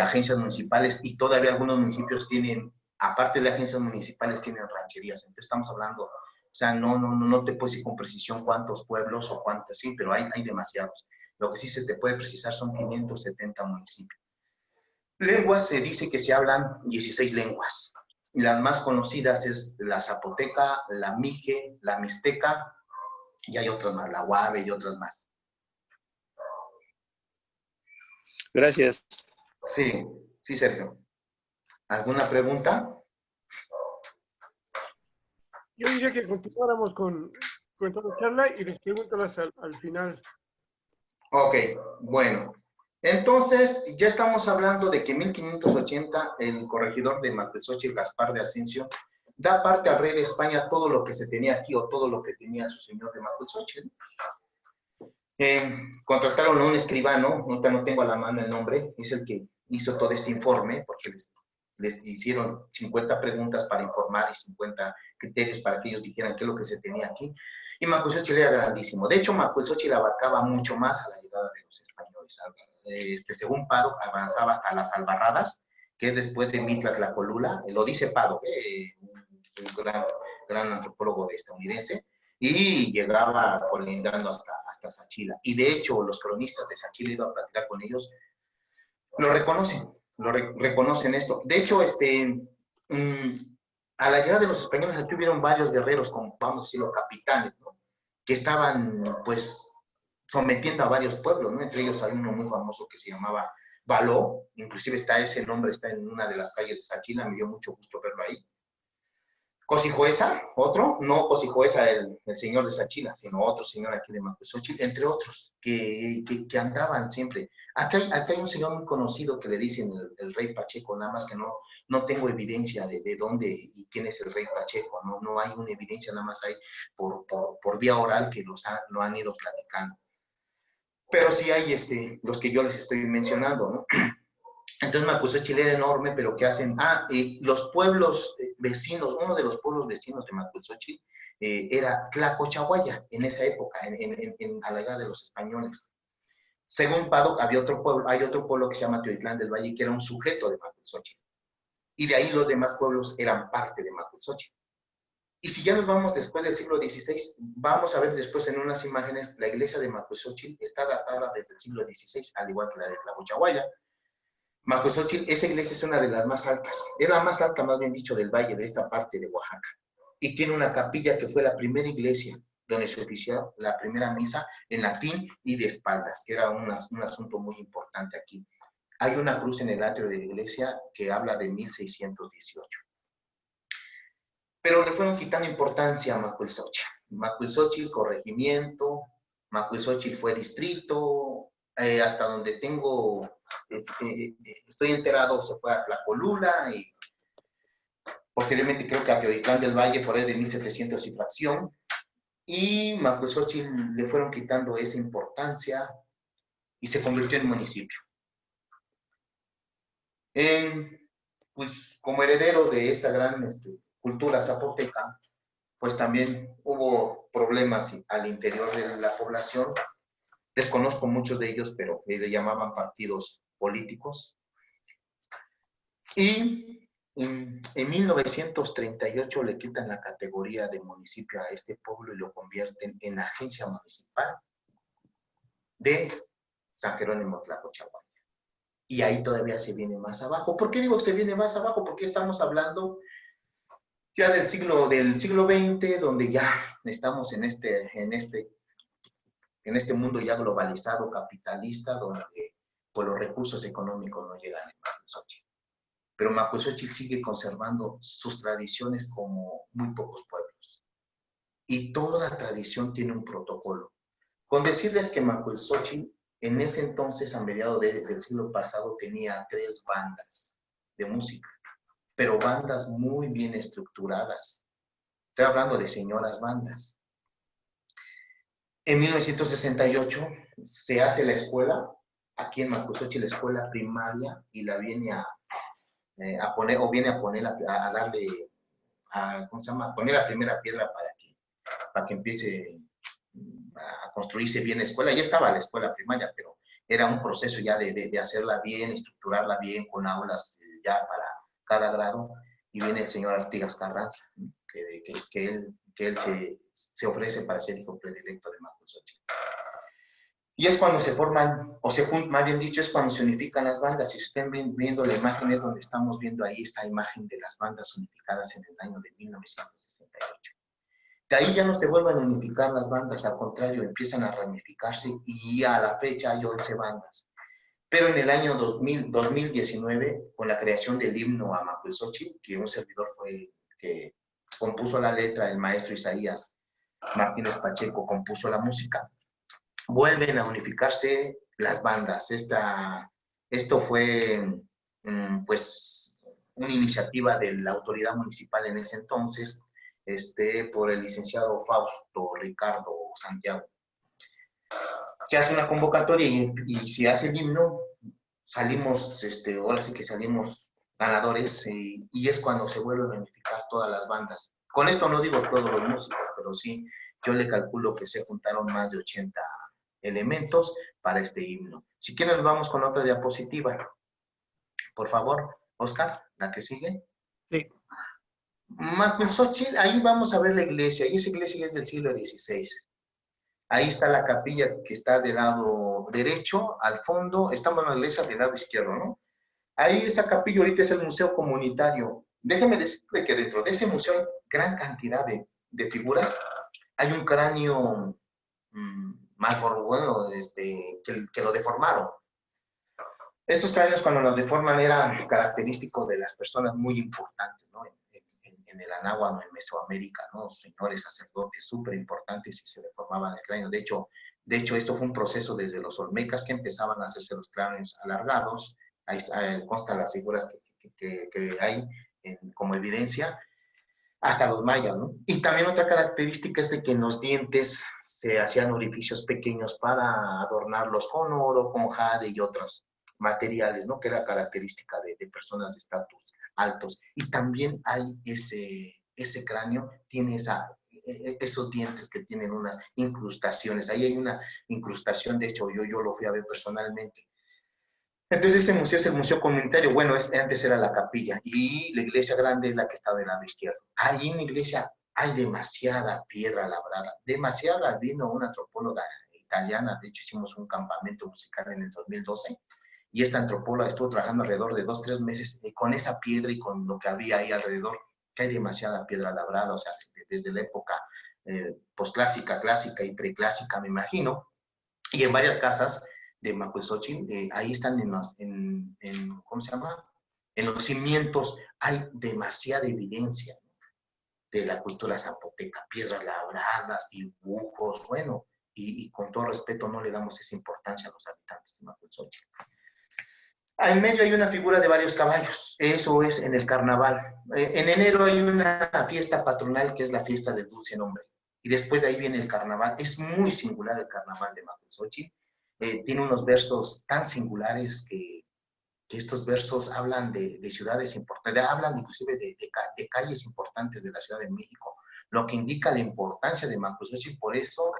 [SPEAKER 2] agencias municipales y todavía algunos municipios tienen, aparte de agencias municipales, tienen rancherías. Entonces estamos hablando, o sea, no te puedo decir con precisión cuántos pueblos o cuántos, sí, pero hay demasiados. Lo que sí se te puede precisar son 570 municipios. Lenguas se dice que se hablan 16 lenguas. Las más conocidas es la zapoteca, la mije, la mixteca, y hay otras más, la guave y otras más.
[SPEAKER 5] Gracias.
[SPEAKER 2] Sí, sí, Sergio. ¿Alguna pregunta?
[SPEAKER 3] Yo diría que continuáramos con toda la charla y les preguntas al final.
[SPEAKER 2] Ok, bueno. Entonces, ya estamos hablando de que en 1580 el corregidor de Macuilxóchitl, Gaspar de Asensio, da parte al rey de España todo lo que se tenía aquí o todo lo que tenía su señor de Macuilxóchitl. Contrataron a un escribano, ahorita no tengo a la mano el nombre, es el que hizo todo este informe, porque les hicieron 50 preguntas para informar y 50 criterios para que ellos dijeran qué es lo que se tenía aquí. Y Macuilxóchitl era grandísimo. De hecho, Macuilxóchitl abarcaba mucho más a la llegada de los españoles. Según Pado, avanzaba hasta las Albarradas, que es después de Mitla-Tlacolula. Lo dice Pado, un gran antropólogo estadounidense, y llegaba colindando hasta Sachila. Y de hecho, los cronistas de Sachila, iban a platicar con ellos, lo reconocen esto. De hecho, a la llegada de los españoles aquí hubieron varios guerreros, como vamos a decirlo, capitanes, ¿no? Que estaban, pues, sometiendo a varios pueblos, ¿no? Entre ellos hay uno muy famoso que se llamaba Baló, inclusive ese nombre está en una de las calles de Sachila, me dio mucho gusto verlo ahí. Cosijoesa, otro, no Cosijoesa el señor de Sachila, sino otro señor aquí de Macuilxóchitl, entre otros, que andaban siempre. Aquí hay un señor muy conocido que le dicen el rey Pacheco, nada más que no tengo evidencia de dónde y quién es el rey Pacheco, no hay una evidencia, nada más hay por vía oral que lo han ido platicando. Pero sí hay los que yo les estoy mencionando, ¿no? Entonces Macuilxóchitl era enorme, pero ¿qué hacen? Los pueblos vecinos, uno de los pueblos vecinos de Macuilxóchitl era Tlacochahuaya, en esa época, a la llegada de los españoles. Según Pado, hay otro pueblo que se llama Teotitlán del Valle, que era un sujeto de Macuilxóchitl. Y de ahí los demás pueblos eran parte de Macuilxóchitl. Y si ya nos vamos después del siglo XVI, vamos a ver después en unas imágenes, la iglesia de Macuilxóchitl está datada desde el siglo XVI, al igual que la de Tlacochahuaya. Macuilxóchitl, esa iglesia es una de las más altas, es la más alta, más bien dicho, del valle, de esta parte de Oaxaca. Y tiene una capilla que fue la primera iglesia donde se ofició la primera misa en latín y de espaldas, que era un asunto muy importante aquí. Hay una cruz en el atrio de la iglesia que habla de 1618. Pero le fueron quitando importancia a Macuilxóchitl. Macuilxóchitl, corregimiento, Macuilxóchitl fue distrito, hasta donde estoy enterado, se fue a Tlacolula y posteriormente creo que a Teotitlán del Valle por ahí de 1700 y fracción. Y Macuilxóchitl le fueron quitando esa importancia y se convirtió en municipio. Pues como heredero de esta gran cultura zapoteca, pues también hubo problemas al interior de la población. Desconozco muchos de ellos, pero le llamaban partidos políticos. Y en 1938 le quitan la categoría de municipio a este pueblo y lo convierten en agencia municipal de San Jerónimo Tlacochahuaya. Y ahí todavía se viene más abajo. ¿Por qué digo que se viene más abajo? Porque estamos hablando ya del siglo XX, donde ya estamos en este mundo ya globalizado, capitalista, donde pues, los recursos económicos no llegan en Macuilxóchitl. Pero Macuilxóchitl sigue conservando sus tradiciones como muy pocos pueblos. Y toda tradición tiene un protocolo. Con decirles que Macuilxóchitl, en ese entonces, a mediados del siglo pasado, tenía 3 bandas de música, pero bandas muy bien estructuradas. Estoy hablando de señoras bandas. En 1968 se hace la escuela aquí en Macuilxochitl la escuela primaria y la viene a poner, o viene a poner, a darle, ¿cómo se llama? A poner la primera piedra para que empiece a construirse bien la escuela. Ya estaba la escuela primaria, pero era un proceso ya de hacerla bien, estructurarla bien, con aulas ya para cada grado. Y viene el señor Artigas Carranza, que él se ofrece para ser hijo predilecto de Macuilxochitl. Y es cuando se forman, más bien dicho, es cuando se unifican las bandas. Si ustedes viendo la imagen, es donde estamos viendo ahí esta imagen de las bandas unificadas en el año de 1968. De ahí ya no se vuelven a unificar las bandas, al contrario, empiezan a ramificarse y a la fecha hay 11 bandas. Pero en el año 2019, con la creación del himno a Macuilxochitl, que un servidor fue que compuso la letra, el maestro Isaías Martínez Pacheco compuso la música, vuelven a unificarse las bandas. Esto fue, pues, una iniciativa de la autoridad municipal en ese entonces, por el licenciado Fausto Ricardo Santiago. Se hace una convocatoria y se hace el himno, salimos, ahora sí que salimos ganadores, y es cuando se vuelven a unificar todas las bandas. Con esto no digo todos los músicos, pero sí, yo le calculo que se juntaron más de 80 elementos para este himno. Si quieren, vamos con otra diapositiva. Por favor, Oscar, la que sigue.
[SPEAKER 1] Sí.
[SPEAKER 2] Macuilxochitl, ahí vamos a ver la iglesia, y esa iglesia es del siglo XVI. Ahí está la capilla que está del lado derecho, al fondo, estamos en la iglesia del lado izquierdo, ¿no? Ahí esa capilla ahorita es el museo comunitario. Déjeme decirle que dentro de ese museo hay gran cantidad de figuras. Hay un cráneo bueno, que lo deformaron. Estos cráneos, cuando los deforman, eran característicos de las personas muy importantes, ¿no? En el Anáhuac, en Mesoamérica, ¿no? Señores sacerdotes súper importantes y se deformaban el cráneo. De hecho, esto fue un proceso desde los olmecas, que empezaban a hacerse los cráneos alargados. Ahí constan las figuras que hay como evidencia, hasta los mayas, ¿no? Y también otra característica es de que en los dientes se hacían orificios pequeños para adornarlos con oro, con jade y otros materiales, ¿no? Que era característica de personas de estatus altos. Y también hay ese cráneo, tiene esos dientes que tienen unas incrustaciones. Ahí hay una incrustación, de hecho, yo lo fui a ver personalmente. Entonces ese museo es el museo comunitario. Bueno, antes era la capilla, y la iglesia grande es la que está del lado izquierdo. Ahí en la iglesia hay demasiada piedra labrada, demasiada. Vino una antropóloga italiana, de hecho hicimos un campamento musical en el 2012, y esta antropóloga estuvo trabajando alrededor de 2-3 meses con esa piedra y con lo que había ahí alrededor, que hay demasiada piedra labrada, o sea, desde la época posclásica, clásica y preclásica, me imagino, y en varias casas de Macuilxochitl, ahí están ¿cómo se llama? En los cimientos hay demasiada evidencia de la cultura zapoteca, piedras labradas, dibujos, bueno, y con todo respeto no le damos esa importancia a los habitantes de Macuilxochitl. En medio hay una figura de varios caballos, eso es en el carnaval. En enero hay una fiesta patronal que es la fiesta del dulce nombre, y después de ahí viene el carnaval. Es muy singular el carnaval de Macuilxochitl. Tiene unos versos tan singulares que estos versos hablan de ciudades importantes, hablan inclusive de calles importantes de la Ciudad de México, lo que indica la importancia de Macuilxochitl. Por eso,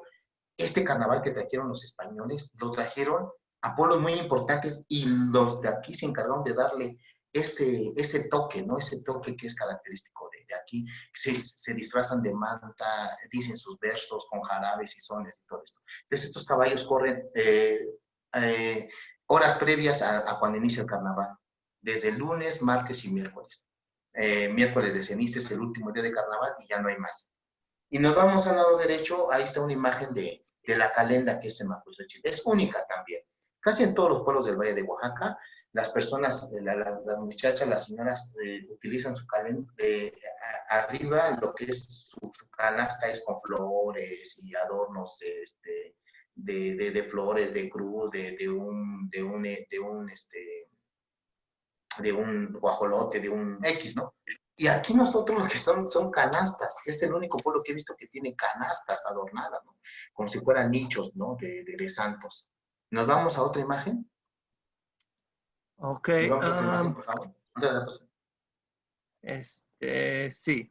[SPEAKER 2] este carnaval que trajeron los españoles, lo trajeron a pueblos muy importantes, y los de aquí se encargaron de darle ese toque, ¿no? Ese toque que es característico de aquí. Se disfrazan de manta, dicen sus versos con jarabes y sones y todo esto. Entonces estos caballos corren horas previas a cuando inicia el carnaval, desde el lunes, martes y miércoles. Miércoles de ceniza es el último día de carnaval y ya no hay más. Y nos vamos al lado derecho, ahí está una imagen de la calenda que es en Macuilxochitl. Es única también. Casi en todos los pueblos del Valle de Oaxaca, las personas, las muchachas, las señoras utilizan su calenda. Arriba lo que es su canasta es con flores y adornos de flores, de cruz, de un guajolote, de un X, ¿no? Y aquí nosotros lo que son canastas. Es el único pueblo que he visto que tiene canastas adornadas, ¿no? Como si fueran nichos, ¿no? De santos. Nos vamos a otra imagen.
[SPEAKER 1] Ok,
[SPEAKER 2] ¿Me va a confirmar, por favor?
[SPEAKER 1] sí.